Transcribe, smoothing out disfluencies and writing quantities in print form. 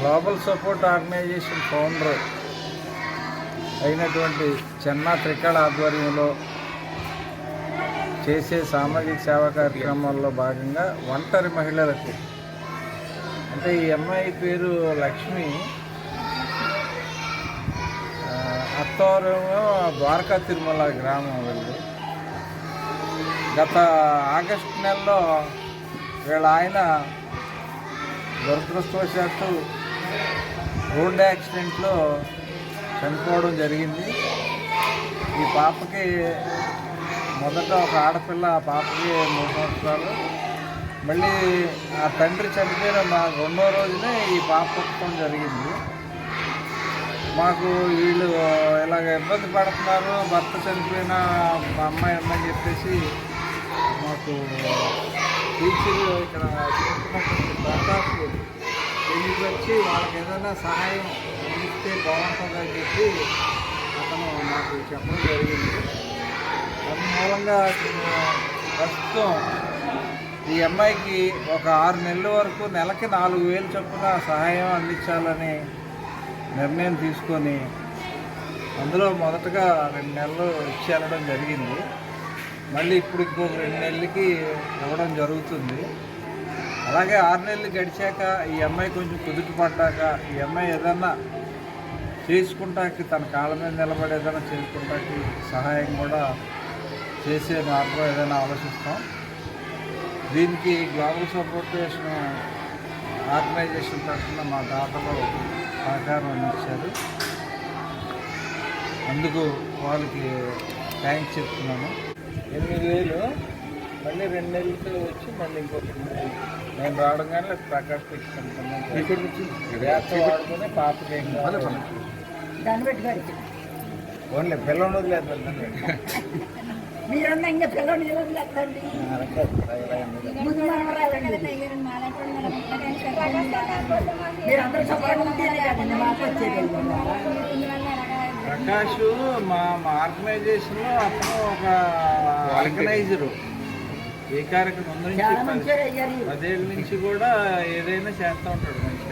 Global support organisation founder అయినటువంటి చెన్నా త్రికళ ఆధ్వర్యంలో చేసే సామాజిక సేవా కార్యక్రమాల్లో భాగంగా ఒంటరి మహిళలకు, అంటే ఈ అమ్మాయి పేరు లక్ష్మి, అత్తవరంలో ద్వారకా తిరుమల గ్రామం వెళ్ళి గత ఆగస్టు నెలలో వీళ్ళ ఆయన దురదృష్టవశాత్తు రోడ్డు యాక్సిడెంట్లో చనిపోవడం జరిగింది. ఈ పాపకి మొదట ఒక ఆడపిల్ల, ఆ పాపకి 3 సంవత్సరాలు. మళ్ళీ ఆ తండ్రి చనిపోయిన మా 2వ రోజునే ఈ పాప పుట్టడం జరిగింది. మాకు వీళ్ళు ఇలాగ ఇబ్బంది పడుతున్నారు, భర్త చనిపోయిన మా అమ్మాయి అమ్మని చెప్పేసి మాకు టీచర్లు ఇక్కడ దరఖాస్తులు ఇంటికి వచ్చి వాళ్ళకి ఏదైనా సహాయం అందిస్తే బాగుంటుందని చెప్పి అతను మాకు చెప్పడం జరిగింది. దాని మూలంగా ప్రస్తుతం ఈ అమ్మాయికి ఒక 6 నెలల వరకు నెలకి 4,000 చొప్పున సహాయం అందించాలని నిర్ణయం తీసుకొని అందులో మొదటగా 2 నెలలు ఇచ్చి వెళ్ళడం జరిగింది. మళ్ళీ ఇప్పుడు ఇంకొక 2 నెలలకి ఇవ్వడం జరుగుతుంది. అలాగే 6 నెలలు గడిచాక ఈ అమ్మాయి కొంచెం కుదుట పడ్డాక ఈ అమ్మాయి ఏదన్నా చేసుకుంటాకి, తన కాళ్ళ మీద నిలబడి ఏదైనా చేసుకుంటాకి సహాయం కూడా చేసే మార్గం ఏదైనా ఆలోచిస్తాం. దీనికి గ్లోబల్ సపోర్ట్ ఆర్గనైజేషన్ తరఫున మా దాతలు సహకారం అందించారు. అందుకు వాళ్ళకి థ్యాంక్స్ చెప్తున్నాను. 8,000 మళ్ళీ 2 నెలలతో వచ్చి మళ్ళీ ఇంకొక 2 నెలలు నేను రావడం కానీ ప్రకాష్ పెట్టుకుంటున్నాను. వాడుకొని పాపకి ఏం ఓన్లీ పిల్లలు వదిలేదు మీరన్నా ఇంకా పిల్లలు వదిలేదండి. ప్రకాష్ మా ఆర్గనైజేషన్లో అతను ఒక ఆర్గనైజరు. ఏ కార్యక్రమం నుంచి 10 ఏళ్ళ నుంచి కూడా ఏదైనా చేస్తూ ఉంటాడు. మంచి